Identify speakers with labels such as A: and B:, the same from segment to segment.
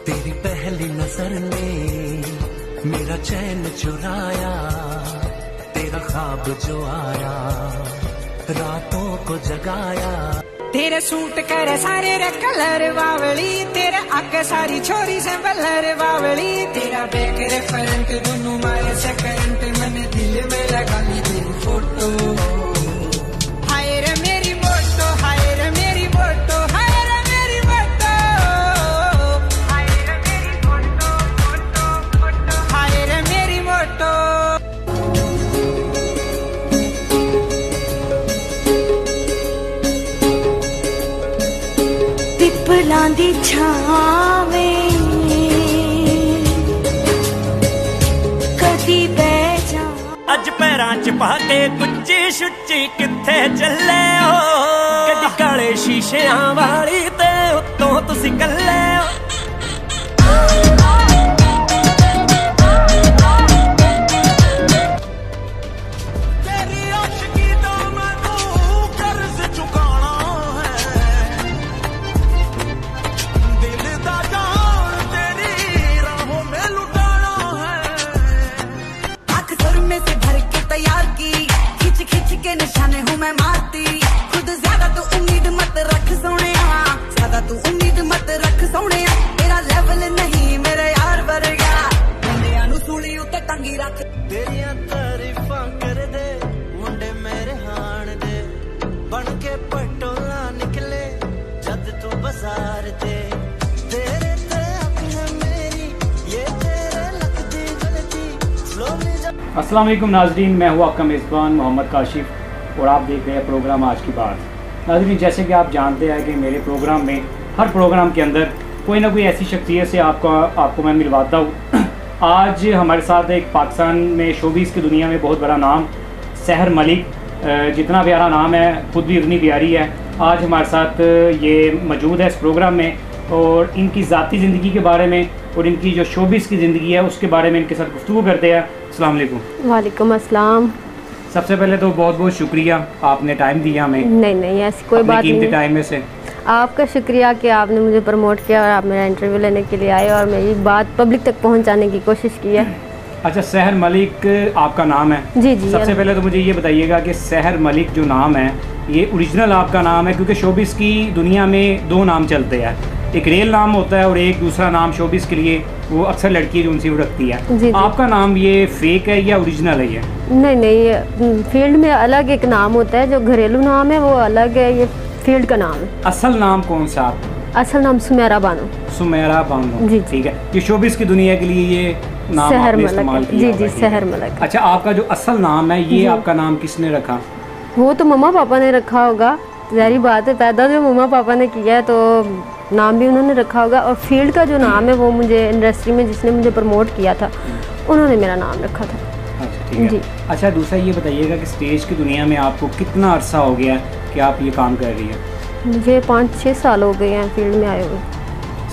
A: तेरी पहली नजर ने मेरा चैन चुराया, तेरा ख्वाब जो आया रातों को जगाया।
B: तेरे सूट करे सारे रे कलर बावली, तेरे आगे सारी छोरी से बलर बावली, तेरा बैक रे फ्रंट दोनों मारे से करंट, मैंने दिल में लगा ली तेरी फोटो। हाय रे मेरी फोटो, हाय रे मेरी फोटो, हाय रे मेरी फोटो, हाय रे मेरी फोटो, फोटो फोटो, हाय रे मेरी फोटो।
C: पिपलां दी छावें कदी बह जा,
D: अज पैरां च पा के कुच्ची शुच्ची कित्थे चले हो, कदी काले शीशियां वाली ते उत्तों तुसी कल्ले हो।
C: निशाने हूँ मैं मारती खुद, ज्यादा तू उम्मीद मत रख सोने, ज्यादा तू उम्मीद मत रख सोने, तेरा लेवल नहीं मेरे यार वर्गा, मुंडिया नू सूली उत्ते टंगी रख।
A: तेरिया तारीफां कर दे मुंडे मेरे हाण दे, बन के पटोला निकले जद तू बाजार दे, तेरे ते अख है मेरी ये तेरे लक दी गलती स्लोली।
E: अस्सलाम वालेकुम नाज़रीन, मैं हूँ आपका मेज़बान मोहम्मद काशिफ और आप देख रहे हैं प्रोग्राम आज की बात। नाज़रीन, जैसे कि आप जानते हैं कि मेरे प्रोग्राम में हर प्रोग्राम के अंदर कोई ना कोई ऐसी शख्सियत से आपको मैं मिलवाता हूँ। आज हमारे साथ एक पाकिस्तान में शोबिज़ की दुनिया में बहुत बड़ा नाम सहर मलिक, जितना प्यारा नाम है खुद भी इतनी प्यारी है, आज हमारे साथ ये मौजूद है इस प्रोग्राम में, और इनकी ज़ाती ज़िंदगी के बारे में और इनकी जो शोबिज़ की ज़िंदगी है उसके बारे में इनके साथ गुफ्तगू करते हैं। अस्सलाम वालेकुम।
F: वालेकुम अस्सलाम।
E: सबसे पहले तो बहुत बहुत शुक्रिया, आपने टाइम दिया हमें।
F: नहीं ऐसी कोई बात नहीं,
E: टाइम में से
F: आपका शुक्रिया कि आपने मुझे प्रमोट किया और आप मेरा इंटरव्यू लेने के लिए आए और मेरी बात पब्लिक तक पहुंचाने की कोशिश की है।
E: अच्छा, सहर मलिक आपका नाम है?
F: जी जी।
E: सबसे पहले तो मुझे ये बताइएगा कि सहर मलिक जो नाम है ये ओरिजिनल आपका नाम है? क्योंकि शोबिज़ की दुनिया में दो नाम चलते हैं, एक रियल नाम होता है और एक दूसरा नाम शोबिज़ के लिए वो अक्सर लड़की जो उनसे रखती है।
F: जी जी।
E: आपका नाम ये फेक है या ओरिजिनल है? ये
F: नहीं, फील्ड में अलग एक नाम होता है, जो घरेलू नाम है वो अलग है, ये फील्ड का नाम है।
E: असल नाम कौन सा?
F: असल नाम सुमेरा बानो।
E: सुमेरा बानो,
F: जी
E: ठीक है। ये शोबिज़ की दुनिया के लिए ये नाम
F: सहर
E: मलिक।
F: जी जी, सहर मलिक।
E: अच्छा, आपका जो असल नाम है ये आपका नाम किसने रखा?
F: वो तो मम्मा पापा ने रखा होगा, ज़ाहिर बात है, पैदा जो मम्मा पापा ने किया है तो नाम भी उन्होंने रखा होगा, और फील्ड का जो नाम है वो मुझे इंडस्ट्री में जिसने मुझे प्रमोट किया था उन्होंने मेरा नाम रखा था।
E: अच्छा, ठीक है जी। अच्छा, दूसरा ये बताइएगा कि स्टेज की दुनिया में आपको कितना अरसा हो गया कि आप ये काम कर रही हैं?
F: मुझे 5-6 साल हो गए हैं फील्ड में आए हुए,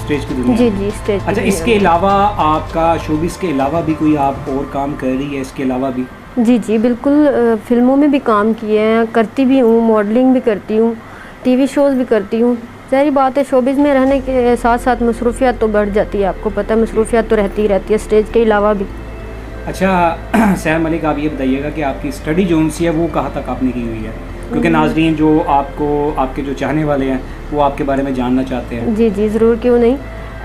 E: स्टेज की दुनिया।
F: जी जी, स्टेज।
E: अच्छा, इसके अलावा आपका शोबिज़ के अलावा भी कोई आप और काम कर रही है इसके अलावा भी?
F: जी जी बिल्कुल, फिल्मों में भी काम किए हैं, करती भी हूँ, मॉडलिंग भी करती हूँ, टीवी शोज़ भी करती हूँ। सारी बात है, शोबिज़ में रहने के साथ साथ मसरूफियत तो बढ़ जाती है, आपको पता है मसरूफियत तो रहती ही रहती है स्टेज के अलावा भी।
E: अच्छा सहर मलिक, आप ये बताइएगा कि आपकी स्टडी जो सी है वो कहाँ तक आपने की हुई है? क्योंकि नाजरीन जो आपके जो चाहने वाले हैं वो आपके बारे में जानना चाहते हैं।
F: जी जी ज़रूर, क्यों नहीं।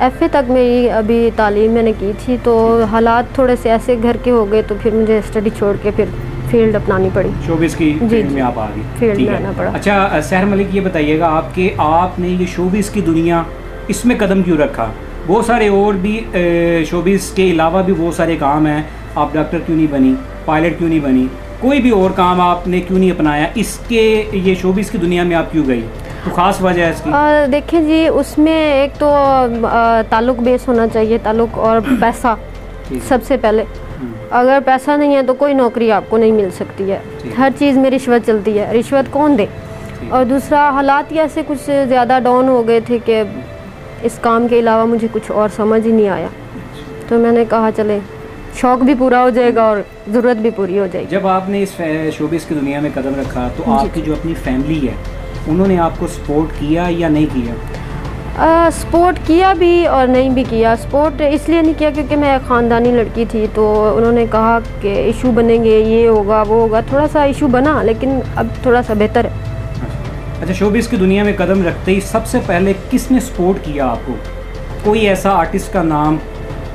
F: FA तक मेरी अभी तालीम मैंने की थी, तो हालात थोड़े से ऐसे घर के हो गए तो फिर मुझे स्टडी छोड़ के फिर फील्ड अपनानी पड़ी,
E: शोबिज़ की फील्ड में आप आ गई।
F: फील्ड में आना पड़ा।
E: अच्छा सहर मलिक, ये बताइएगा आपने ये शोबिज़ की दुनिया इसमें कदम क्यों रखा? बहुत सारे और भी शोबिज़ के अलावा भी बहुत सारे काम हैं, आप डॉक्टर क्यों नहीं बनी, पायलट क्यों नहीं बनी, कोई भी और काम आपने क्यों नहीं अपनाया? इसके ये शोबिज़ की दुनिया में आप क्यों गई? तो ख़ास वजह है इसकी?
F: देखिए जी, उसमें एक तो ताल्लुक़ बेस होना चाहिए, ताल्लुक़ और पैसा सबसे पहले। अगर पैसा नहीं है तो कोई नौकरी आपको नहीं मिल सकती है, हर चीज़ में रिश्वत चलती है, रिश्वत कौन दे? और दूसरा, हालात ही ऐसे कुछ ज़्यादा डाउन हो गए थे कि इस काम के अलावा मुझे कुछ और समझ ही नहीं आया, तो मैंने कहा चले शौक़ भी पूरा हो जाएगा और ज़रूरत भी पूरी हो जाएगी।
E: जब आपने इस शोबिज़ की दुनिया में कदम रखा तो आपकी जो अपनी फैमिली है उन्होंने आपको सपोर्ट किया या नहीं किया?
F: सपोर्ट किया भी और नहीं भी किया। सपोर्ट इसलिए नहीं किया क्योंकि मैं ख़ानदानी लड़की थी, तो उन्होंने कहा कि इशू बनेंगे, ये होगा वो होगा। थोड़ा सा इशू बना, लेकिन अब थोड़ा सा बेहतर है।
E: अच्छा, शोबिज़ की दुनिया में कदम रखते ही सबसे पहले किसने सपोर्ट किया आपको? कोई ऐसा आर्टिस्ट का नाम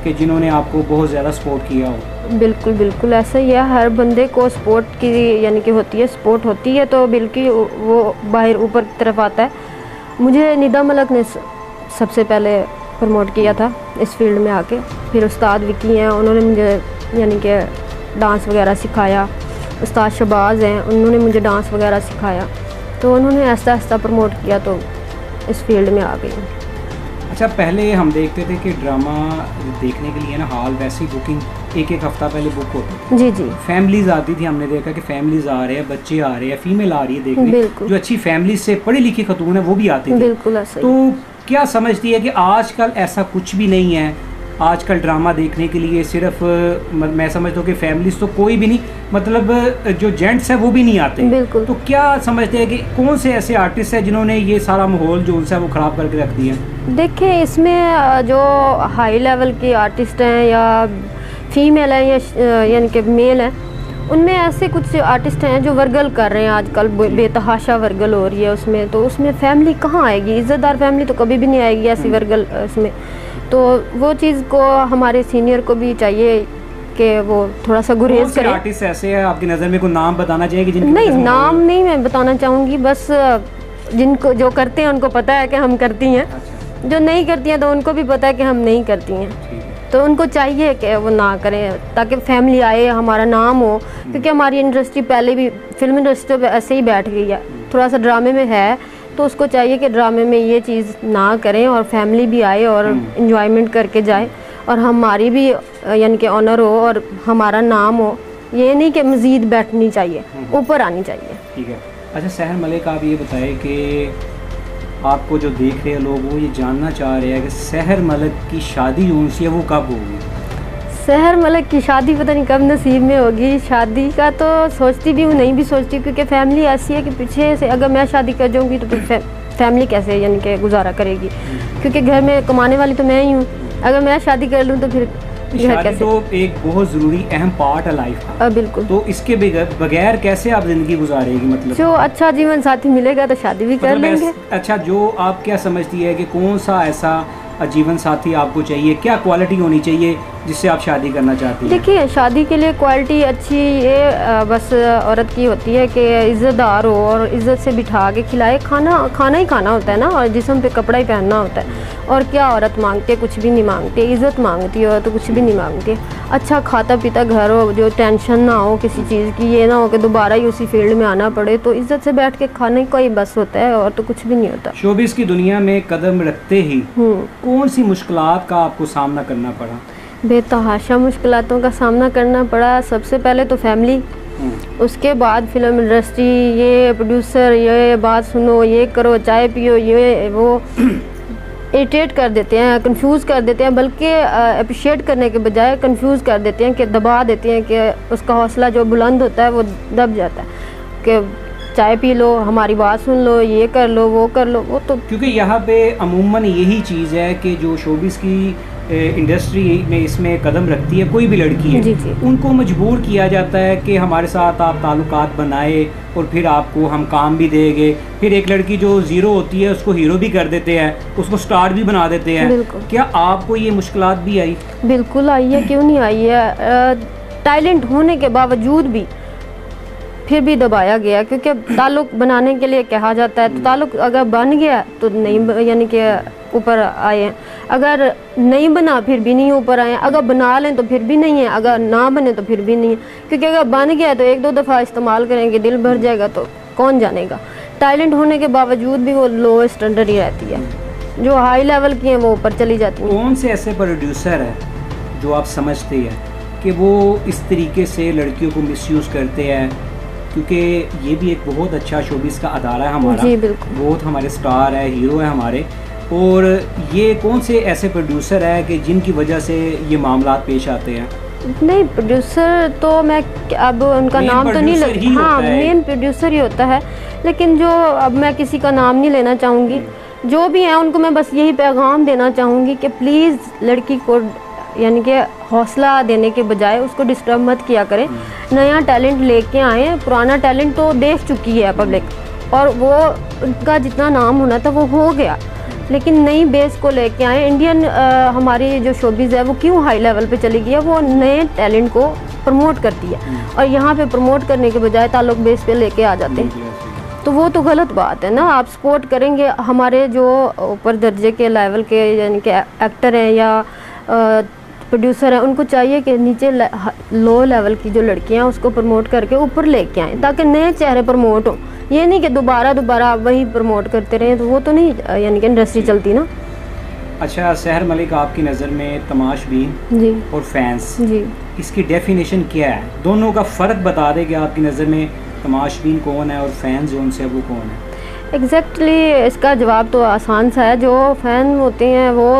E: कि जिन्होंने आपको बहुत ज़्यादा सपोर्ट किया हो?
F: बिल्कुल बिल्कुल ऐसा ही है, हर बंदे को सपोर्ट की यानी कि होती है, सपोर्ट होती है तो बिल्कुल वो बाहर ऊपर की तरफ आता है। मुझे निदा मलक ने सबसे पहले प्रमोट किया था इस फील्ड में आके, फिर उस्ताद विकी हैं, उन्होंने मुझे यानी कि डांस वगैरह सिखाया। उस्ताद शहबाज हैं, उन्होंने मुझे डांस वगैरह सिखाया, तो उन्होंने आहिस्ता आहिस्ता प्रमोट किया तो इस फील्ड में आ गई।
E: अच्छा, पहले हम देखते थे कि ड्रामा देखने के लिए ना हॉल वैसी बुकिंग एक हफ्ता पहले बुक होती थी।
F: जी जी।
E: फैमिलीज आती थी, हमने देखा कि फैमिलीज आ रहे हैं, बच्चे आ रहे हैं, फीमेल आ रही है देखने, जो अच्छी फैमिली से पढ़ी लिखी खतून है वो भी आती थी।
F: बिल्कुल ऐसा।
E: तो क्या समझती है कि आजकल ऐसा कुछ भी नहीं है? आजकल ड्रामा देखने के लिए सिर्फ मैं समझता हूँ कि फैमिलीज तो कोई भी नहीं, मतलब जो जेंट्स है वो भी नहीं आते।
F: बिल्कुल।
E: तो क्या समझते हैं कि कौन से ऐसे आर्टिस्ट हैं जिन्होंने ये सारा माहौल जो उनसे वो ख़राब करके रख दिया?
F: देखिए, इसमें जो हाई लेवल के आर्टिस्ट हैं या फीमेल हैं या यानी कि मेल हैं, उनमें ऐसे कुछ आर्टिस्ट हैं जो वर्गल कर रहे हैं आजकल, बेतहाशा वर्गल हो रही है उसमें। तो उसमें फैमिली कहाँ आएगी? इज़्ज़तदार फैमिली तो कभी भी नहीं आएगी ऐसी वर्गल इसमें। तो वो चीज़ को हमारे सीनियर को भी चाहिए कि वो थोड़ा सा गुरेज करें।
E: आर्टिस्ट ऐसे हैं आपकी नज़र में, कोई नाम बताना चाहिए कि
F: नहीं, नाम नहीं मैं बताना चाहूँगी, बस जिनको जो करते हैं उनको पता है कि हम करती हैं। अच्छा। जो नहीं करती हैं तो उनको भी पता है कि हम नहीं करती हैं, तो उनको चाहिए कि वो ना करें ताकि फैमिली आए, हमारा नाम हो। क्योंकि हमारी इंडस्ट्री पहले भी, फिल्म इंडस्ट्री तो ऐसे ही बैठ गई है, थोड़ा सा ड्रामे में है, तो उसको चाहिए कि ड्रामे में ये चीज़ ना करें और फैमिली भी आए और इन्जॉयमेंट करके जाए और हमारी भी यानी कि ऑनर हो और हमारा नाम हो। ये नहीं कि मज़ीद बैठनी चाहिए, ऊपर आनी चाहिए।
E: ठीक है। अच्छा, सहर मलिक, आप ये बताएं कि आपको जो देख रहे हैं लोग वो ये जानना चाह रहे हैं कि सहर मलिक की शादी जो उनसे है वो कब होगी?
F: सहर मलिक की शादी पता नहीं कब नसीब में होगी। शादी का तो सोचती भी हूँ, नहीं भी सोचती, क्योंकि फैमिली ऐसी है कि पीछे से अगर मैं शादी कर जाऊँगी तो फिर फैमिली कैसे यानी कि गुजारा करेगी, क्योंकि घर में कमाने वाली तो मैं ही हूँ। अगर मैं शादी कर लूँ तो फिर घर कैसे?
E: तो एक बहुत ज़रूरी अहम पार्ट है लाइफ का।
F: बिल्कुल।
E: तो इसके बगैर कैसे आप ज़िंदगी गुजारेगी? मतलब
F: जो अच्छा जीवन साथी मिलेगा तो शादी भी कर लेंगे।
E: अच्छा, जो आप क्या समझती है कि कौन सा ऐसा जीवन साथी आपको चाहिए, क्या क्वालिटी होनी चाहिए जिससे आप शादी करना चाहती हैं?
F: देखिए, शादी के लिए क्वालिटी अच्छी ये बस औरत की होती है कि इज़्ज़तदार हो और इज़्ज़त से बिठा के खिलाए। खाना ही खाना होता है ना, और जिस्म पे कपड़ा ही पहनना होता है। और क्या औरत मांगती है? कुछ भी नहीं मांगती। इज़्ज़त मांगती है तो कुछ भी नहीं मांगती। अच्छा खाता पीता घर हो, जो टेंशन ना हो किसी चीज़ की, ये ना हो कि दोबारा ही उसी फील्ड में आना पड़े। तो इज़्ज़त से बैठ के खाने का ही बस होता है, और तो कुछ भी नहीं होता।
E: शोबिज़ की दुनिया में कदम रखते ही कौन सी मुश्किलात का आपको सामना करना पड़ा?
F: बेतहाशा मुश्किलातों का सामना करना पड़ा। सबसे पहले तो फैमिली, उसके बाद फिल्म इंडस्ट्री, ये प्रोड्यूसर, ये बात सुनो, ये करो, चाय पियो, ये वो इरिटेट कर देते हैं, कंफ्यूज कर देते हैं, बल्कि अप्रिशिएट करने के बजाय कंफ्यूज कर देते हैं कि दबा देते हैं कि उसका हौसला जो बुलंद होता है वो दब जाता है कि चाय पी लो, हमारी बात सुन लो, ये कर लो, वो कर लो। वो तो
E: क्योंकि यहाँ पे अमूमन यही चीज़ है कि जो शोबिज़ की इंडस्ट्री में इसमें कदम रखती है, कोई भी लड़की है,
F: जी जी।
E: उनको मजबूर किया जाता है कि हमारे साथ आप ताल्लुकात बनाए और फिर आपको हम काम भी देंगे। फिर एक लड़की जो ज़ीरो होती है उसको हीरो भी कर देते हैं, उसको स्टार भी बना देते हैं। क्या आपको ये मुश्किलात भी आई?
F: बिल्कुल आई है, क्यों नहीं आई है। टैलेंट होने के बावजूद भी फिर भी दबाया गया, क्योंकि ताल्लुक बनाने के लिए कहा जाता है। तो ताल्लुक अगर बन गया तो नहीं, यानी कि ऊपर आए हैं। अगर नहीं बना फिर भी नहीं ऊपर आए हैं। अगर बना लें तो फिर भी नहीं है, अगर ना बने तो फिर भी नहीं है। क्योंकि अगर बन गया तो एक दो दफ़ा इस्तेमाल करेंगे, दिल भर जाएगा तो कौन जानेगा। टैलेंट होने के बावजूद भी वो लो स्टैंडर्ड ही रहती है। जो हाई लेवल की हैं वो ऊपर चली जाती हैं।
E: कौन से ऐसे प्रोड्यूसर हैं जो आप समझते हैं कि वो इस तरीके से लड़कियों को मिसयूज़ करते हैं? क्योंकि ये भी एक बहुत अच्छा शोबिज़ का अदारा है हमारा,
F: जी बिल्कुल,
E: बहुत हमारे स्टार है, हीरो है हमारे। और ये कौन से ऐसे प्रोड्यूसर है कि जिनकी वजह से ये मामला पेश आते हैं?
F: नहीं, प्रोड्यूसर तो मैं अब उनका नाम तो नहीं लेती। हाँ, मेन प्रोड्यूसर ही होता है, लेकिन जो अब मैं किसी का नाम नहीं लेना चाहूँगी, जो भी हैं उनको मैं बस यही पैगाम देना चाहूँगी कि प्लीज़ लड़की को यानी कि हौसला देने के बजाय उसको डिस्टर्ब मत किया करें। नया टैलेंट लेके आए, पुराना टैलेंट तो देख चुकी है पब्लिक और वो उनका जितना नाम होना था वो हो गया, लेकिन नई बेस को लेके आए। इंडियन हमारी जो शोबिज़ है वो क्यों हाई लेवल पे चली गई है, वो नए टैलेंट को प्रमोट करती है और यहाँ पे प्रमोट करने के बजाय ताल्लुक बेस पे लेके आ जाते हैं, तो वो तो गलत बात है ना। आप सपोर्ट करेंगे, हमारे जो ऊपर दर्जे के लेवल के यानी कि एक्टर हैं या प्रोड्यूसर हैं, उनको चाहिए कि नीचे लो लेवल की जो लड़कियां हैं उसको प्रमोट करके ऊपर लेके आएँ ताकि नए चेहरे प्रमोट हों। ये नहीं कि दोबारा आप वही प्रमोट करते रहें, तो वो तो नहीं यानी कि इंडस्ट्री चलती ना।
E: अच्छा सहर मलिक, आपकी नज़र में तमाशबीन
F: जी
E: और फैंस
F: जी,
E: इसकी डेफिनेशन क्या है? दोनों का फ़र्क बता दें कि आपकी नज़र में तमाशबीन कौन है और फैंस जो उनसे वो कौन है?
F: एग्जैक्टली इसका जवाब तो आसान सा है। जो फ़ैन होते हैं वो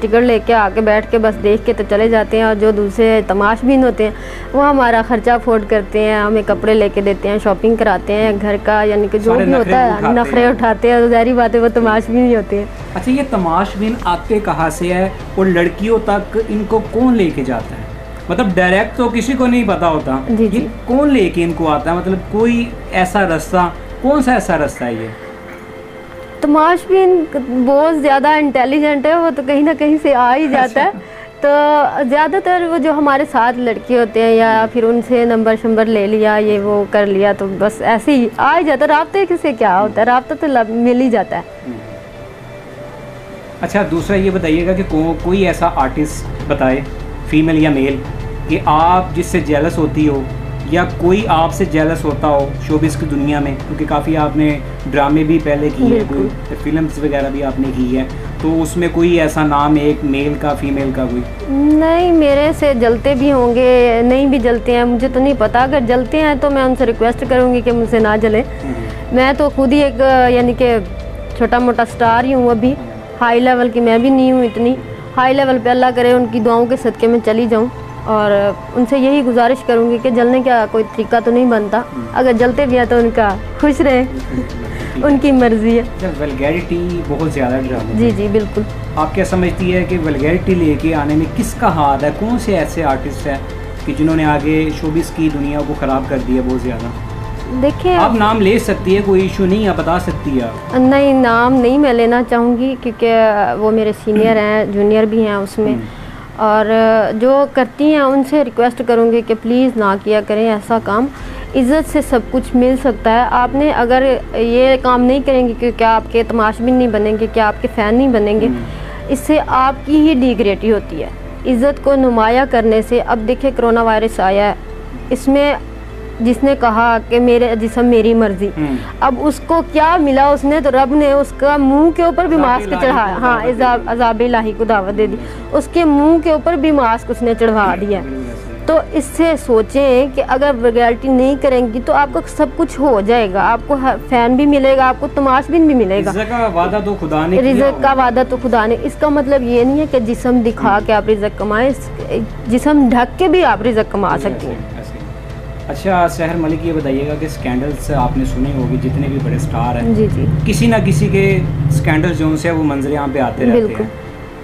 F: टिकट लेके आके बैठ के बस देख के तो चले जाते हैं, और जो दूसरे तमाशबीन होते हैं वो हमारा ख़र्चा अफोर्ड करते हैं, हमें कपड़े लेके देते हैं, शॉपिंग कराते हैं घर का, यानी कि जो भी होता है नखरे उठाते हैं, ज़ाहिर बात है वो तमाशबीन ही होते हैं।
E: अच्छा, ये तमाशबीन आते कहाँ से है और लड़कियों तक इनको कौन लेके जाता है? मतलब डायरेक्ट तो किसी को नहीं पता होता, ये कौन लेके इनको आता है? मतलब कोई ऐसा रास्ता, कौन सा ऐसा रास्ता है ये?
F: तमाशबीन बहुत ज़्यादा इंटेलिजेंट है, वो तो कहीं ना कहीं से आ ही जाता है। तो ज़्यादातर वो जो हमारे साथ लड़के होते हैं या फिर उनसे नंबर शंबर ले लिया, ये वो कर लिया, तो बस ऐसे ही आ ही जाता है। राब्ते से क्या होता है, राब्ता तो मिल ही जाता है।
E: अच्छा, दूसरा ये बताइएगा कि कोई ऐसा आर्टिस्ट बताए, फीमेल या मेल, कि आप जिससे जेलस होती हो या कोई आपसे जेलस होता हो शोबिस की दुनिया में, क्योंकि काफ़ी आपने ड्रामे भी पहले किए हैं, कोई फिल्म्स वगैरह भी आपने की है, तो उसमें कोई ऐसा नाम, एक मेल का फीमेल का कोई? नहीं,
F: मेरे से जलते भी होंगे, नहीं भी जलते हैं, मुझे तो नहीं पता। अगर जलते हैं तो मैं उनसे रिक्वेस्ट करूँगी कि मुझसे ना जले। मैं तो खुद ही एक यानी कि छोटा मोटा स्टार ही हूँ, अभी हाई लेवल की मैं भी नहीं हूँ इतनी। हाई लेवल पे अल्लाह करे उनकी दुआओं के सदक़े में चली जाऊँ, और उनसे यही गुजारिश करूँगी कि जलने का कोई तरीका तो नहीं बनता, अगर जलते भी हैं तो उनका खुश रहे, उनकी मर्जी है।
E: वल्गैरिटी बहुत ज़्यादा ड्रामा।
F: जी जी बिल्कुल।
E: आप क्या समझती है कि वल्गैरिटी लेके आने में किसका हाथ है? कौन से ऐसे आर्टिस्ट हैं कि जिन्होंने आगे शोबिस की दुनिया को ख़राब कर दिया बहुत ज़्यादा?
F: देखिए, आप
E: नाम ले सकती है, कोई इशू नहीं है, बता सकती है आप।
F: नहीं, नाम नहीं मैं लेना चाहूँगी क्योंकि वो मेरे सीनियर हैं, जूनियर भी हैं उसमें, और जो करती हैं उनसे रिक्वेस्ट करूँगी कि प्लीज़ ना किया करें ऐसा काम। इज़्ज़त से सब कुछ मिल सकता है। आपने अगर ये काम नहीं करेंगे कि क्या आपके तमाशबीन नहीं बनेंगे, क्या आपके फ़ैन नहीं बनेंगे, इससे आपकी ही डिग्रेडिटी होती है इज़्ज़त को नुमाया करने से। अब देखिए कोरोना वायरस आया है, इसमें जिसने कहा कि मेरे जिस्म मेरी मर्जी, अब उसको क्या मिला? उसने तो रब ने उसका मुंह के ऊपर भी मास्क चढ़ाया। हाँ, अज़ाब इलाही को दावत दे दी, उसके मुंह के ऊपर भी मास्क उसने चढ़वा दिया। तो इससे सोचें कि अगर वल्गैरिटी नहीं करेंगी तो आपको सब कुछ हो जाएगा, आपको फैन भी मिलेगा, आपको तमाशबीन भी मिलेगा।
E: रिज़्क़ का वादा तो खुदा ने,
F: रिज़्क़ का वादा तो खुदा ने। इसका मतलब ये नहीं है कि जिस्म दिखा के आप रिज़्क़ कमाएं, जिस्म ढक के भी आप रिज़्क़ कमा सकती हैं।
E: अच्छा सहर मलिक, ये बताइएगा कि स्कैंडल्स आपने सुने होंगे, जितने भी बड़े स्टार हैं
F: जी जी,
E: किसी ना किसी के स्कैंडल्स जो उनसे वो मंजरे यहाँ पे आते रहते हैं।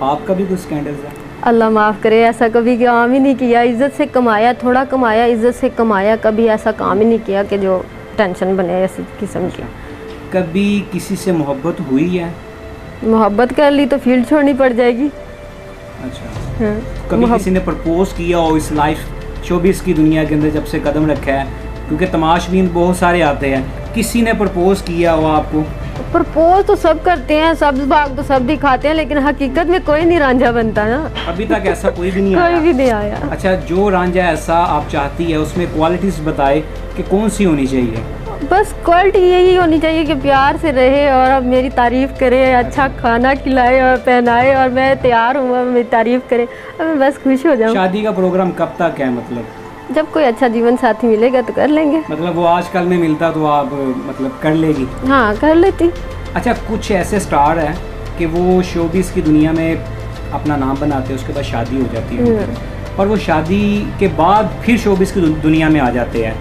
E: आपका भी कुछ स्कैंडल्स है?
F: अल्लाह माफ़ करे, ऐसा कभी काम ही नहीं किया। इज़्ज़त से कमाया, थोड़ा कमाया, इज़्ज़त से कमाया, कभी ऐसा काम ही नहीं किया कि जो टेंशन बने ऐसी किस्म की।
E: कभी किसी से मोहब्बत हुई है?
F: मोहब्बत कर ली तो फील्ड छोड़नी पड़ जाएगी।
E: अच्छा, हाँ। कभी किसी ने प्रपोज किया हो इस लाइफ शोबिस की दुनिया के अंदर जब से कदम रखा है? क्योंकि तमाशबीन बहुत सारे आते हैं, किसी ने प्रपोज किया हो आपको?
F: प्रपोज तो सब करते हैं, सब भाग तो सब दिखाते हैं, लेकिन हकीकत में कोई नहीं रांझा बनता ना।
E: अभी तक ऐसा कोई भी नहीं आया?
F: कोई भी नहीं आया।
E: अच्छा, जो रांझा ऐसा आप चाहती है उसमें क्वालिटीज बताए कि कौन सी होनी चाहिए?
F: बस क्वालिटी यही होनी चाहिए कि प्यार से रहे और अब मेरी तारीफ़ करे, अच्छा खाना खिलाए और पहनाए, और मैं तैयार हूँ, मेरी तारीफ़ करे, अब मैं बस खुश हो जाऊँ।
E: शादी का प्रोग्राम कब तक है? मतलब
F: जब कोई अच्छा जीवन साथी मिलेगा तो कर लेंगे।
E: मतलब वो आजकल में मिलता तो आप मतलब कर लेगी?
F: हाँ, कर लेती।
E: अच्छा, कुछ ऐसे स्टार हैं कि वो शोबिस की दुनिया में अपना नाम बनाते हैं, उसके बाद शादी हो जाती है और वो शादी के बाद फिर शोबिस की दुनिया में आ जाते हैं,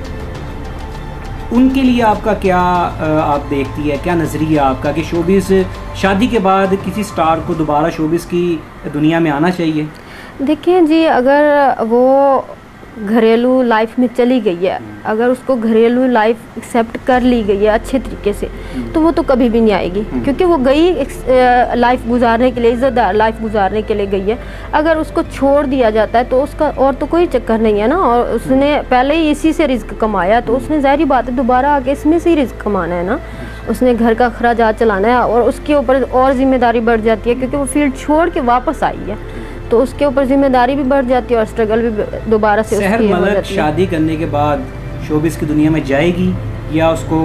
E: उनके लिए आपका क्या आप देखती है, क्या नज़रिया आपका कि शोबिस शादी के बाद किसी स्टार को दोबारा शोबिस की दुनिया में आना चाहिए?
F: देखिए जी, अगर वो घरेलू लाइफ में चली गई है, अगर उसको घरेलू लाइफ एक्सेप्ट कर ली गई है अच्छे तरीके से, तो वो तो कभी भी नहीं आएगी, क्योंकि वो गई लाइफ गुजारने के लिए, इज़्ज़तदार लाइफ गुजारने के लिए गई है। अगर उसको छोड़ दिया जाता है तो उसका और तो कोई चक्कर नहीं है ना, और उसने पहले ही इसी से रिस्क कमाया, तो उसने ज़ाहिर बात है दोबारा आके इसमें से ही रिस्क कमाना है ना, उसने घर का अखराजात चलाना है, और उसके ऊपर और जिम्मेदारी बढ़ जाती है, क्योंकि वो फील्ड छोड़ के वापस आई है, तो उसके ऊपर जिम्मेदारी भी बढ़ जाती है और स्ट्रगल भी दोबारा से
E: सहर
F: उसकी हो
E: मलक
F: जाती है।
E: शादी करने के बाद शोबिस की दुनिया में जाएगी या उसको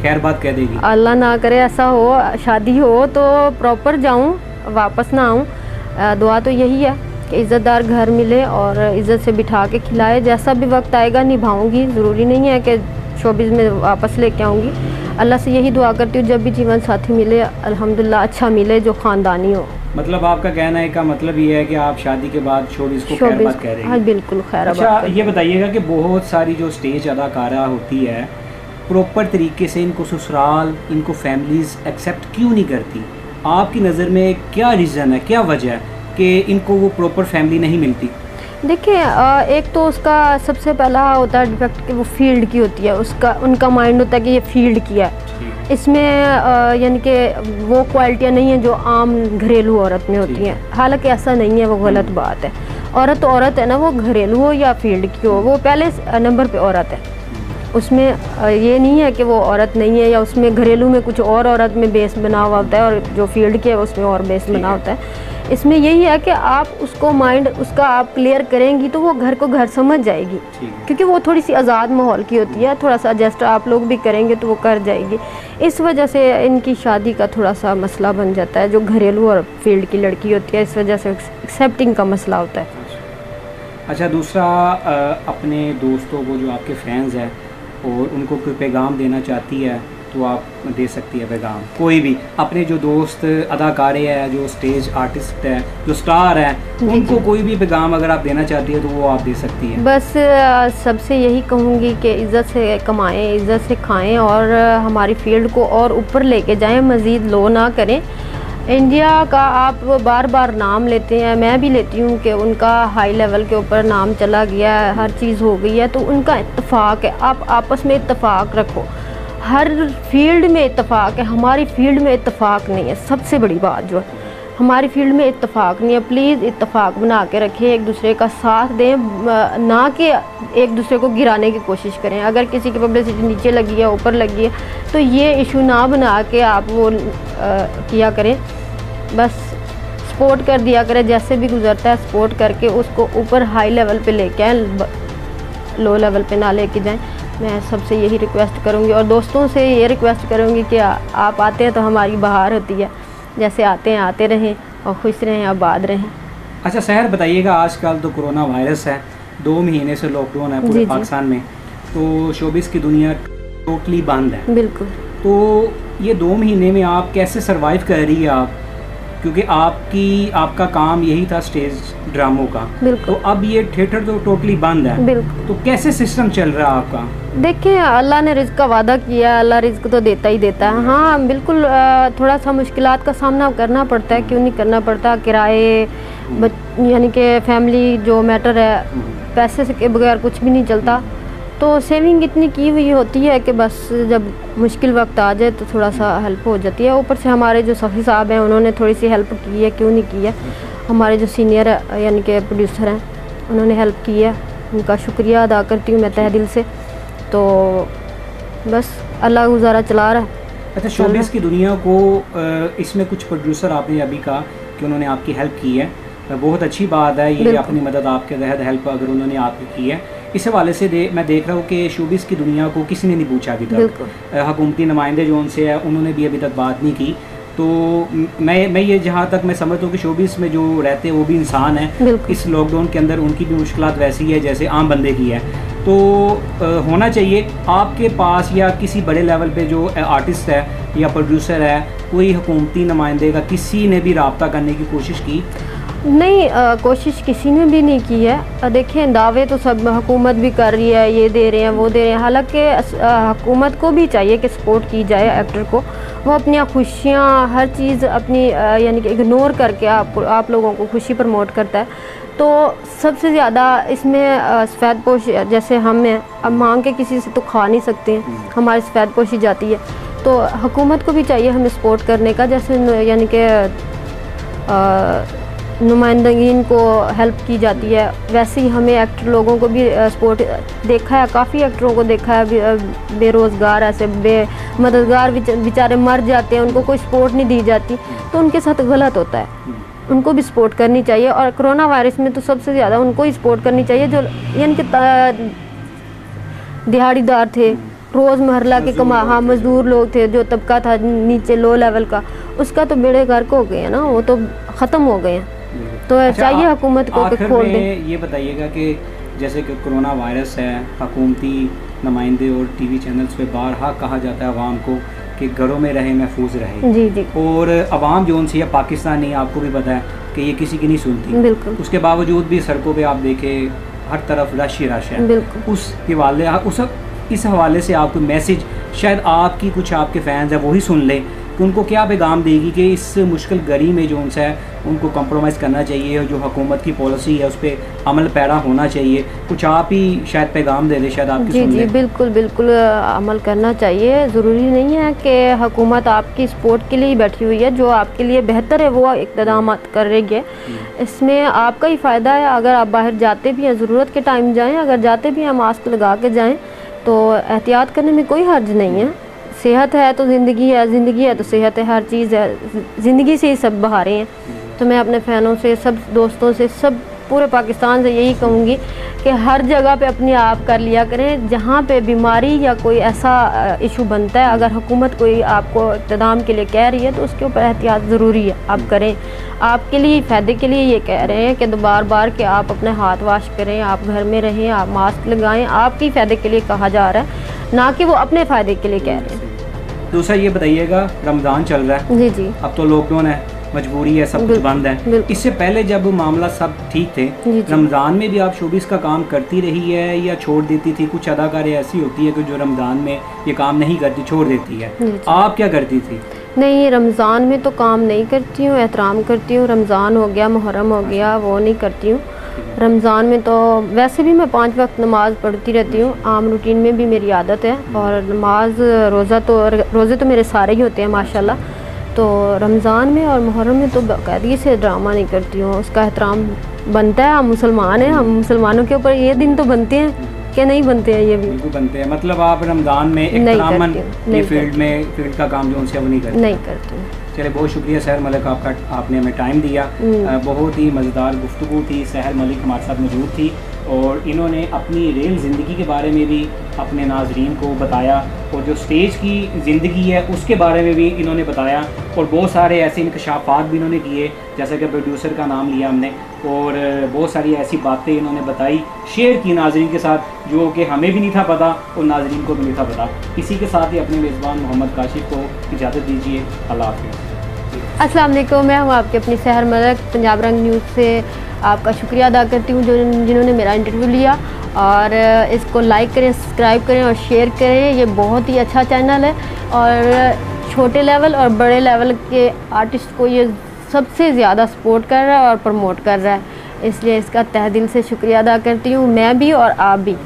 E: खैर बात कह देगी?
F: अल्लाह ना करे ऐसा हो, शादी हो तो प्रॉपर जाऊं, वापस ना आऊं। दुआ तो यही है कि इज़्ज़तदार घर मिले और इज़्ज़त से बिठा के खिलाए, जैसा भी वक्त आएगा निभाऊंगी, ज़रूरी नहीं है कि शोबिस में वापस लेके आऊँगी। अल्लाह से यही दुआ करती हूँ जब भी जीवन साथी मिले अल्हम्दुलिल्लाह अच्छा मिले, जो ख़ानदानी हो।
E: मतलब आपका कहना है का मतलब ये है कि आप शादी के बाद शोबिस को खैर बात कह रहे हैं?
F: हाँ बिल्कुल खैर।
E: अच्छा ये बताइएगा कि बहुत सारी जो स्टेज अदाकारा होती है प्रॉपर तरीके से इनको ससुराल, इनको फैमिलीज़ एक्सेप्ट क्यों नहीं करती? आपकी नज़र में क्या रीज़न है, क्या वजह है कि इनको वो प्रॉपर फैमिली नहीं मिलती?
F: देखिए, एक तो उसका सबसे पहला होता है डिफेक्ट कि वो फील्ड की होती है, उसका उनका माइंड होता है कि ये फील्ड की है, इसमें यानी कि वो क्वालिटियाँ नहीं हैं जो आम घरेलू औरत में होती हैं। हालांकि ऐसा नहीं है, वो गलत बात है। औरत तो औरत है ना, वो घरेलू हो या फील्ड की हो, वो पहले नंबर पे औरत है। उसमें ये नहीं है कि वो औरत नहीं है, या उसमें घरेलू में कुछ और औरत में बेस बना हुआ होता है और जो फील्ड के है उसमें और बेस बना होता है। इसमें यही है कि आप उसको माइंड उसका आप क्लियर करेंगी तो वो घर को घर समझ जाएगी, क्योंकि वो थोड़ी सी आज़ाद माहौल की होती है, थोड़ा सा एडजस्ट आप लोग भी करेंगे तो वो कर जाएगी। इस वजह से इनकी शादी का थोड़ा सा मसला बन जाता है, जो घरेलू और फील्ड की लड़की होती है, इस वजह से एक्सेप्टिंग का मसला होता है।
E: अच्छा दूसरा, अपने दोस्तों को जो आपके फैंस हैं और उनको कोई पैगाम देना चाहती है तो आप दे सकती है पैगाम? कोई भी अपने जो दोस्त अदाकारे हैं, जो स्टेज आर्टिस्ट है, जो स्टार है, उनको कोई भी पैगाम अगर आप देना चाहती है तो वो आप दे सकती हैं।
F: बस सबसे यही कहूँगी कि इज़्ज़त से कमाएं, इज़्ज़त से खाएं और हमारी फील्ड को और ऊपर लेके जाएं, मज़ीद लो ना करें। इंडिया का आप बार बार नाम लेते हैं, मैं भी लेती हूँ कि उनका हाई लेवल के ऊपर नाम चला गया है, हर चीज़ हो गई है, तो उनका इत्तेफाक है। आप आपस में इत्तेफाक रखो, हर फील्ड में इत्तेफाक है, हमारी फील्ड में इत्तेफाक नहीं है। सबसे बड़ी बात जो है हमारी फील्ड में इत्तेफाक नहीं है। प्लीज़ इत्तेफाक बना के रखें, एक दूसरे का साथ दें, ना कि एक दूसरे को गिराने की कोशिश करें। अगर किसी की पब्लिसिटी नीचे लगी है, ऊपर लगी है, तो ये इशू ना बना के आप वो किया करें। बस सपोर्ट कर दिया करें, जैसे भी गुजरता है सपोर्ट करके उसको ऊपर हाई लेवल पे लेके आएँ, लो लेवल पे ना लेके जाएं। मैं सबसे यही रिक्वेस्ट करूंगी और दोस्तों से ये रिक्वेस्ट करूंगी कि आप आते हैं तो हमारी बहार होती है, जैसे आते हैं आते रहें और खुश रहें, आबाद रहें।
E: अच्छा सहर बताइएगा, आजकल तो कोरोना वायरस है, 2 महीने से लॉकडाउन है पूरे पाकिस्तान में, तो शोबिस की दुनिया टोटली बंद है।
F: बिल्कुल।
E: तो ये 2 महीने में आप कैसे सरवाइव कर रही है आप, क्योंकि आपका काम यही था स्टेज ड्रामों का, तो अब ये थिएटर तो टोटली बंद है,
F: बिल्कुल।
E: तो कैसे सिस्टम चल रहा है आपका? देखिए
F: अल्लाह ने रिज़्क का वादा किया, अल्लाह रिज़्क तो देता ही देता है। हाँ बिल्कुल, थोड़ा सा मुश्किलात का सामना करना पड़ता है, क्यों नहीं करना पड़ता। किराए, यानी कि फैमिली जो मैटर है, पैसे से के बगैर कुछ भी नहीं चलता, तो सेविंग इतनी की हुई होती है कि बस जब मुश्किल वक्त आ जाए तो थोड़ा सा हेल्प हो जाती है। ऊपर से हमारे जो सफ़ी साहब हैं उन्होंने थोड़ी सी हेल्प की है, क्यों नहीं की है। हमारे जो सीनियर यानी कि प्रोड्यूसर हैं उन्होंने हेल्प की है, उनका शुक्रिया अदा करती हूँ मैं तहे दिल से। तो बस अल्लाह गुजारा चला रहा है।
E: अच्छा शोबिस की दुनिया को इसमें कुछ प्रोड्यूसर आपने अभी कहा कि उन्होंने आपकी हेल्प की है, बहुत अच्छी बात है ये, अपनी मदद आपके तहत हेल्प अगर उन्होंने आपकी की है। इस हवाले से मैं देख रहा हूँ कि शोबिस की दुनिया को किसी ने नहीं पूछा अभी तक, हुकूमती नुमाइंदे जो उनसे है उन्होंने भी अभी तक बात नहीं की। तो मैं ये जहाँ तक मैं समझता हूँ कि शोबिस में जो रहते हैं वो भी इंसान है, इस लॉकडाउन के अंदर उनकी भी मुश्किलात वैसी है जैसे आम बंदे की है। तो होना चाहिए आपके पास या किसी बड़े लेवल पे जो आर्टिस्ट है या प्रोड्यूसर है, कोई हुकूमती नुमाइंदे का किसी ने भी रब्ता करने की कोशिश की?
F: नहीं, कोशिश किसी ने भी नहीं की है। देखें, दावे तो सब हुकूमत भी कर रही है, ये दे रहे हैं वो दे रहे हैं, हालांकि हुकूमत को भी चाहिए कि सपोर्ट की जाए एक्टर को। वो अपनी खुशियाँ हर चीज़ अपनी यानी कि इग्नोर करके आप लोगों को खुशी प्रमोट करता है। तो सबसे ज़्यादा इसमें सफ़ेद पोश जैसे हम हैं, अब मांग के किसी से तो खा नहीं सकते हैं, हमारी सफ़ेद पोशी जाती है। तो हुकूमत को भी चाहिए हमें सपोर्ट करने का, जैसे यानी कि नुमाइंदगीन को हेल्प की जाती है, वैसे ही हमें एक्टर लोगों को भी सपोर्ट देखा है। काफ़ी एक्टरों को देखा है बेरोज़गार ऐसे मददगार बेचारे मर जाते हैं, उनको कोई सपोर्ट नहीं दी जाती, तो उनके साथ गलत होता है। उनको भी सपोर्ट करनी चाहिए, और कोरोना वायरस में तो सबसे ज़्यादा उनको ही सपोर्ट करनी चाहिए जो यानी कि दिहाड़ीदार थे, रोज़मर्रा के हाँ मज़दूर लोग थे, जो तबका था नीचे लो लेवल का, उसका तो बेड़े गर्क हो गए हैं ना, वो तो ख़त्म हो गए हैं। तो चाहिए हुकूमत को कि खोल दे।
E: ये बताइएगा कि जैसे कि कोरोना वायरस है, हुकूमती नुमाइंदे और टीवी चैनल्स पे बारहा कहा जाता है आवाम को कि घरों में रहे, महफूज रहे।
F: जी जी।
E: और अवाम जो उनसे है पाकिस्तानी, आपको भी पता है कि ये किसी की नहीं सुनती।
F: बिल्कुल।
E: उसके बावजूद भी सड़कों पे आप देखें हर तरफ रश ही रश है।
F: बिल्कुल।
E: इस हवाले से आपको मैसेज शायद आपकी कुछ आपके फैंस हैं वही सुन लें कि उनको क्या पैगाम देगी कि इस मुश्किल घड़ी में जो उनसे है उनको कंप्रोमाइज़ करना चाहिए, और जो हुकूमत की पॉलिसी है उस पर अमल पैरा होना चाहिए। कुछ आप ही शायद पैगाम दे दें, शायद आपकी
F: जी जी बिल्कुल बिल्कुल अमल करना चाहिए। ज़रूरी नहीं है कि हुकूमत आपकी सपोर्ट के लिए ही बैठी हुई है, जो आपके लिए बेहतर है वो इक़्तिदाम कर रही है। इसमें आपका ही फ़ायदा है। अगर आप बाहर जाते भी हैं, ज़रूरत के टाइम जाएँ, अगर जाते भी हैं मास्क लगा के जाएँ, तो एहतियात करने में कोई हर्ज नहीं है। सेहत है तो ज़िंदगी है, ज़िंदगी है तो सेहत है, हर चीज़ है, ज़िंदगी से ही सब बहारें हैं। तो मैं अपने फ़ैनों से, सब दोस्तों से, सब पूरे पाकिस्तान से यही कहूँगी कि हर जगह पे अपने आप कर लिया करें। जहाँ पे बीमारी या कोई ऐसा इशू बनता है, अगर हुकूमत कोई आपको इक़्तिदाम के लिए कह रही है तो उसके ऊपर एहतियात ज़रूरी है, आप करें। आपके लिए फ़ायदे के लिए ये कह रहे हैं कि बार बार कि आप अपने हाथ वाश करें, आप घर में रहें, आप मास्क लगाएं, आपके फ़ायदे के लिए कहा जा रहा है, ना कि वो अपने फ़ायदे के लिए कह रहे हैं।
E: दूसरा ये बताइएगा, रमज़ान चल रहा है।
F: जी जी।
E: अब तो लॉकडाउन है, मजबूरी है, सब कुछ बंद है। इससे पहले जब मामला सब ठीक थे, रमज़ान में भी आप शोबिस का काम करती रही है या छोड़ देती थी? कुछ अदाकारें ऐसी होती है कि जो रमज़ान में ये काम नहीं करती, छोड़ देती है, आप क्या करती थी?
F: नहीं, रमज़ान में तो काम नहीं करती हूँ, एहतराम करती हूँ। रमज़ान हो गया, मुहर्रम हो गया, वो नहीं करती हूँ। रमज़ान में तो वैसे भी मैं 5 वक्त नमाज़ पढ़ती रहती हूँ, आम रूटीन में भी मेरी आदत है। और नमाज रोज़े तो मेरे सारे ही होते हैं माशाल्लाह। तो रमज़ान में और मुहर्रम में तो बाकायदगी से ड्रामा नहीं करती हूँ, उसका एहतराम बनता है। हम मुसलमान हैं, हम मुसलमानों के ऊपर ये दिन तो बनते हैं कि नहीं बनते हैं? ये भी
E: बिल्कुल बनते हैं। मतलब आप रमज़ान में फील्ड का काम जो उनसे वो नहीं करते? चलिए, बहुत शुक्रिया सहर मलिक आपका, आपने हमें टाइम दिया। बहुत ही मज़ेदार गुफ्तगू थी। सहर मलिक हमारे साथ मौजूद थी और इन्होंने अपनी रेल ज़िंदगी के बारे में भी अपने नाजरीन को बताया, और जो स्टेज की ज़िंदगी है उसके बारे में भी इन्होंने बताया, और बहुत सारे ऐसे इंकशाफात भी इन्होंने किए, जैसे कि प्रोड्यूसर का नाम लिया हमने, और बहुत सारी ऐसी बातें इन्होंने बताई, शेयर की नाजरीन के साथ, जो कि हमें भी नहीं था पता और नाजरीन को भी नहीं था पता। इसी के साथ ही अपने मेज़बान मोहम्मद काशिफ को इजाज़त दीजिए। अल्लाह हाफ़िज़।
F: अस्सलाम वालेकुम, मैं हूँ आपकी अपनी सहर मलिक। पंजाब रंग न्यूज़ से आपका शुक्रिया अदा करती हूँ जिन्होंने मेरा इंटरव्यू लिया, और इसको लाइक करें, सब्सक्राइब करें और शेयर करें। ये बहुत ही अच्छा चैनल है, और छोटे लेवल और बड़े लेवल के आर्टिस्ट को ये सबसे ज़्यादा सपोर्ट कर रहा है और प्रमोट कर रहा है, इसलिए इसका तहे दिल से शुक्रिया अदा करती हूँ, मैं भी और आप भी।